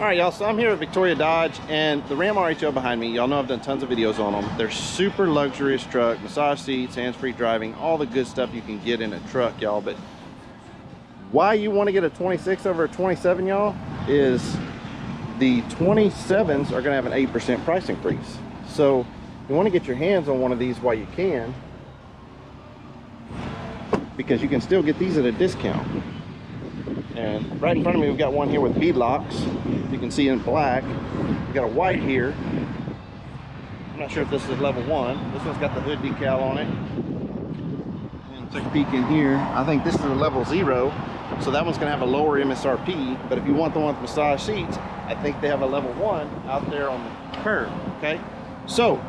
All right, y'all, so I'm here at Victoria Dodge, and the Ram RHO behind me, y'all know I've done tons of videos on them. They're super luxurious truck, massage seats, hands-free driving, all the good stuff you can get in a truck, y'all. But why you want to get a 26 over a 27, y'all, is the 27s are going to have an 8% price increase. So you want to get your hands on one of these while you can, because you can still get these at a discount. And right in front of me, we've got one here with bead locks. You can see in black. We've got a white here. I'm not sure if this is level 1. This one's got the hood decal on it. And take a peek in here. I think this is a level 0. So that one's going to have a lower MSRP. But if you want the one with massage seats, I think they have a level 1 out there on the curb. Okay? So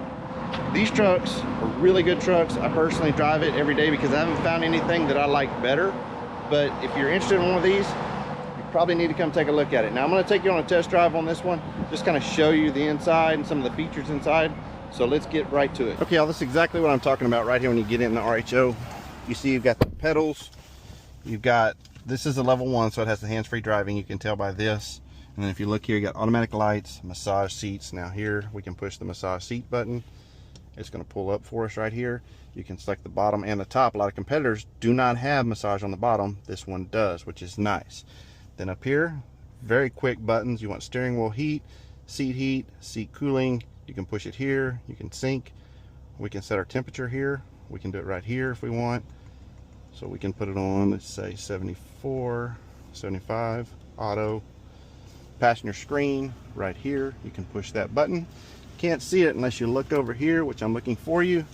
these trucks are really good trucks. I personally drive it every day because I haven't found anything that I like better. But if you're interested in one of these, you probably need to come take a look at it. Now I'm going to take you on a test drive on this one, just kind of show you the inside and some of the features inside. So let's get right to it. Okay, y'all, this is exactly what I'm talking about right here when you get in the RHO. You see you've got the pedals. You've got, this is a level 1, so it has the hands-free driving. You can tell by this. And then if you look here, you got automatic lights, massage seats. Now here we can push the massage seat button. It's going to pull up for us right here. You can select the bottom and the top. A lot of competitors do not have massage on the bottom. This one does, which is nice. Then up here, very quick buttons. You want steering wheel heat, seat cooling. You can push it here. You can sync. We can set our temperature here. We can do it right here if we want. So we can put it on, let's say 74, 75, auto. Passenger screen right here. You can push that button. Can't see it unless you look over here, which I'm looking for you.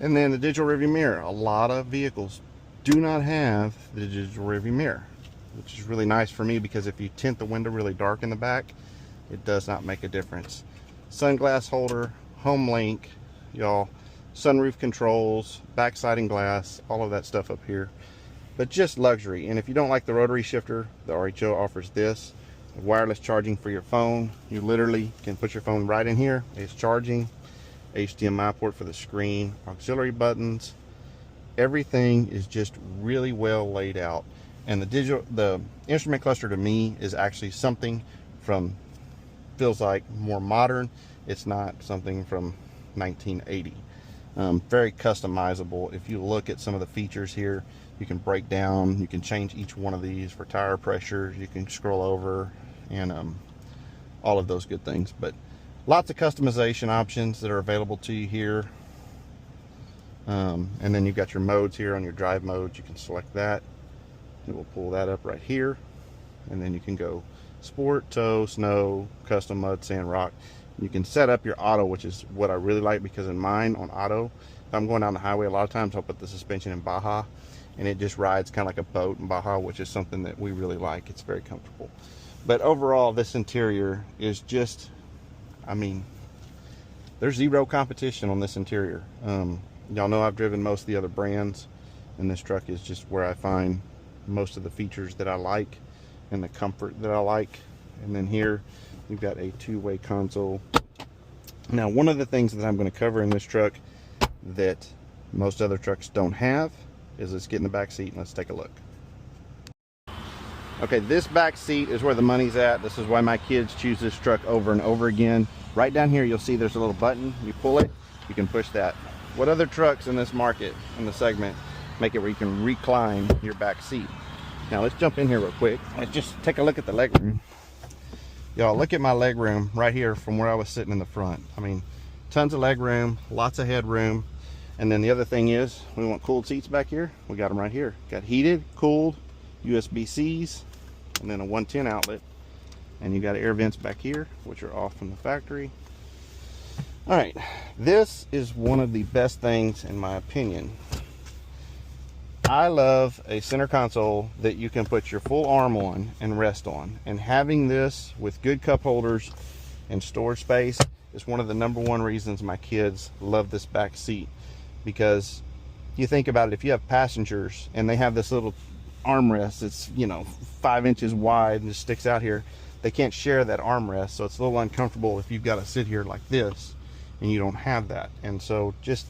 And then the digital rearview mirror. A lot of vehicles do not have the digital rearview mirror, which is really nice for me because if you tint the window really dark in the back, it does not make a difference. Sunglass holder, home link, y'all, sunroof controls, back siding glass, all of that stuff up here. But just luxury. And if you don't like the rotary shifter, the RHO offers this. Wireless charging for your phone. You literally can put your phone right in here. It's charging. HDMI port for the screen, auxiliary buttons. Everything is just really well laid out. And the instrument cluster to me is actually something from, feels like more modern. It's not something from 1980. Very customizable. If you look at some of the features here, you can break down, you can change each one of these for tire pressure, you can scroll over, and all of those good things. But lots of customization options that are available to you here. And then you've got your modes here on your drive modes. You can select that. It will pull that up right here. And then you can go sport, tow, snow, custom, mud, sand, rock. You can set up your auto, which is what I really like, because in mine on auto, if I'm going down the highway, a lot of times I'll put the suspension in Baja, and it just rides kind of like a boat in Baja, which is something that we really like. It's very comfortable. But overall, this interior is just, I mean, there's zero competition on this interior. Y'all know I've driven most of the other brands, and this truck is just where I find most of the features that I like and the comfort that I like. And then here we've got a two-way console. Now, one of the things that I'm going to cover in this truck that most other trucks don't have is, let's get in the back seat and let's take a look. Okay, this back seat is where the money's at. This is why my kids choose this truck over and over again. Right down here, you'll see there's a little button. You pull it, you can push that. What other trucks in this market, in the segment, make it where you can recline your back seat? Now, let's jump in here real quick and just take a look at the leg room. Y'all, look at my leg room right here from where I was sitting in the front. I mean, tons of leg room, lots of headroom. And then the other thing is, we want cooled seats back here. We got them right here. Got heated, cooled, USB-Cs, and then a 110 outlet. And you got air vents back here, which are off from the factory. All right, this is one of the best things in my opinion. I love a center console that you can put your full arm on and rest on. And having this with good cup holders and storage space is one of the #1 reasons my kids love this back seat. Because you think about it, if you have passengers and they have this little armrest, it's, you know, 5 inches wide and just sticks out here, they can't share that armrest, so it's a little uncomfortable if you've got to sit here like this and you don't have that. And so just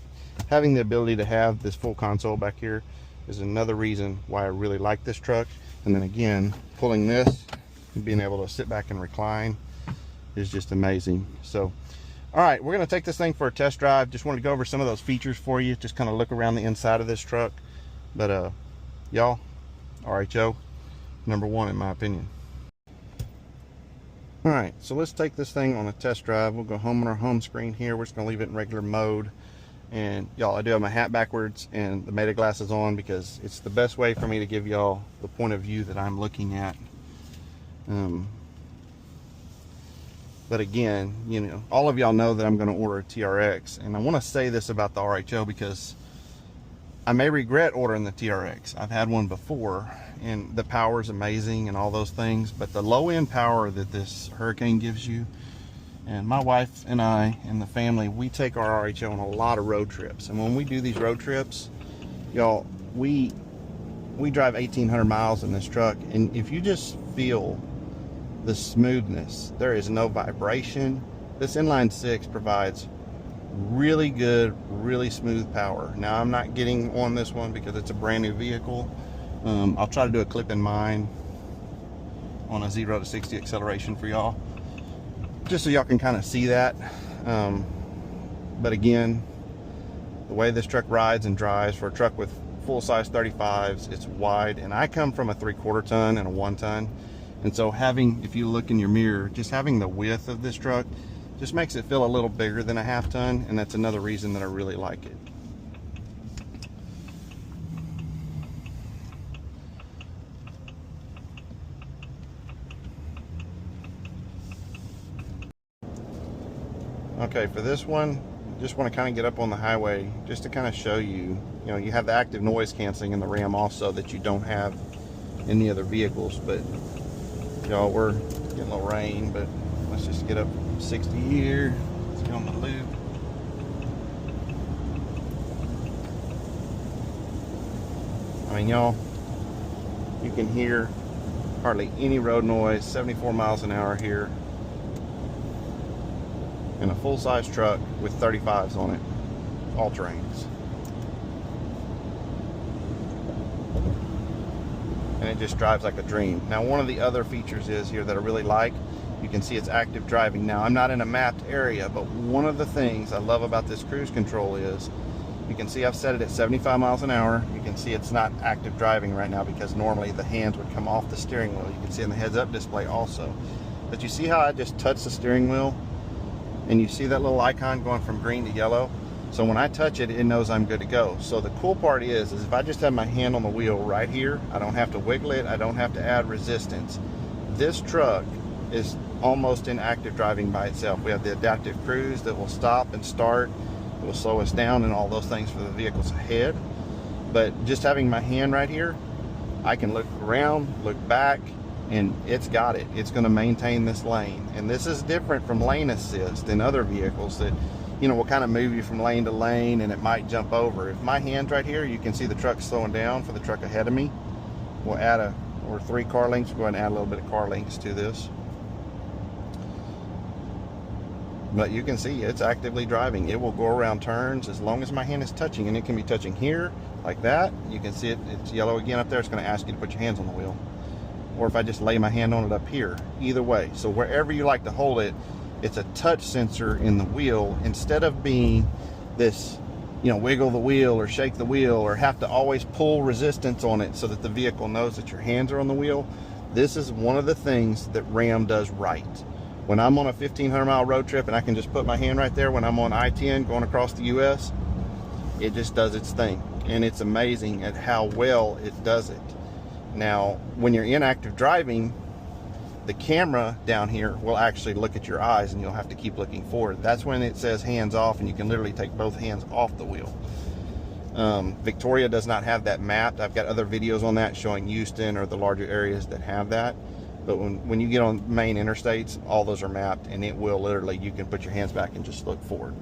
having the ability to have this full console back here is another reason why I really like this truck. And then again, pulling this, being able to sit back and recline is just amazing. So all right, we're going to take this thing for a test drive. Just wanted to go over some of those features for you, just kind of look around the inside of this truck. But y'all, RHO #1 in my opinion. All right, so let's take this thing on a test drive. We'll go home on our home screen here. We're just going to leave it in regular mode. And y'all, I do have my hat backwards and the Meta glasses on because it's the best way for me to give y'all the point of view that I'm looking at. But again, you know, all of y'all know that I'm going to order a TRX, and I want to say this about the RHO because I may regret ordering the TRX. I've had one before, and the power is amazing and all those things, but the low end power that this Hurricane gives you, and my wife and I and the family, we take our RHO on a lot of road trips, and when we do these road trips, y'all, we drive 1,800 miles in this truck, and if you just feel the smoothness, there is no vibration. This inline 6 provides really good, really smooth power. Now I'm not getting on this one because it's a brand new vehicle. I'll try to do a clip in mine on a 0 to 60 acceleration for y'all, just so y'all can kind of see that. But again, the way this truck rides and drives for a truck with full-size 35s, it's wide, and I come from a 3/4 ton and a 1 ton. And so having, if you look in your mirror, just having the width of this truck just makes it feel a little bigger than a 1/2 ton, and that's another reason that I really like it. Okay, for this one, just want to kind of get up on the highway just to kind of show you, you know, you have the active noise canceling in the Ram also that you don't have in the other vehicles. But y'all, we're getting a little rain, but let's just get up 60 here. Let's get on the loop. I mean, y'all, you can hear hardly any road noise. 74 miles an hour here in a full-size truck with 35s on it, all terrains. And it just drives like a dream. Now, one of the other features is here that I really like, you can see it's active driving. Now, I'm not in a mapped area, but one of the things I love about this cruise control is you can see I've set it at 75 miles an hour. You can see it's not active driving right now because normally the hands would come off the steering wheel. You can see in the heads-up display also. But you see how I just touched the steering wheel and you see that little icon going from green to yellow? So when I touch it, it knows I'm good to go. So the cool part is if I just have my hand on the wheel right here, I don't have to wiggle it, I don't have to add resistance. This truck is almost in active driving by itself. We have the adaptive cruise that will stop and start, it will slow us down and all those things for the vehicles ahead. But just having my hand right here, I can look around, look back, and it's got it. It's going to maintain this lane. And this is different from lane assist in other vehicles that, you know, will kind of move you from lane to lane and it might jump over. If my hand's right here, you can see the truck slowing down for the truck ahead of me. We'll add or 3 car lengths. We'll go ahead and add a little bit of car lengths to this. But you can see it's actively driving. It will go around turns as long as my hand is touching, and it can be touching here like that. You can see it's yellow again up there. It's going to ask you to put your hands on the wheel. Or if I just lay my hand on it up here, either way. So wherever you like to hold it, it's a touch sensor in the wheel instead of being this, you know, wiggle the wheel or shake the wheel or have to always pull resistance on it so that the vehicle knows that your hands are on the wheel. This is one of the things that Ram does right. When I'm on a 1,500 mile road trip and I can just put my hand right there when I'm on I-10 going across the US, it just does its thing. And it's amazing at how well it does it. Now, when you're in active driving, the camera down here will actually look at your eyes and you'll have to keep looking forward. That's when it says hands off and you can literally take both hands off the wheel. Victoria does not have that mapped. I've got other videos on that showing Houston or the larger areas that have that. But when you get on main interstates, all those are mapped and it will literally, you can put your hands back and just look forward.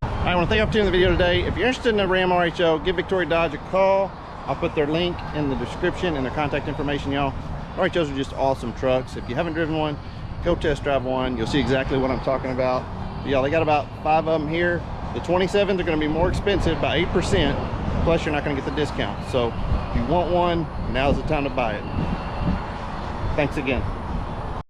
I want to thank you for tuning in the video today. If you're interested in the Ram RHO, give Victoria Dodge a call. I'll put their link in the description and their contact information, y'all. RHOs are just awesome trucks. If you haven't driven one, go test drive one. You'll see exactly what I'm talking about. Y'all, they got about 5 of them here. The 27s are going to be more expensive by 8%, plus you're not going to get the discount. So if you want one, now's the time to buy it. Thanks again.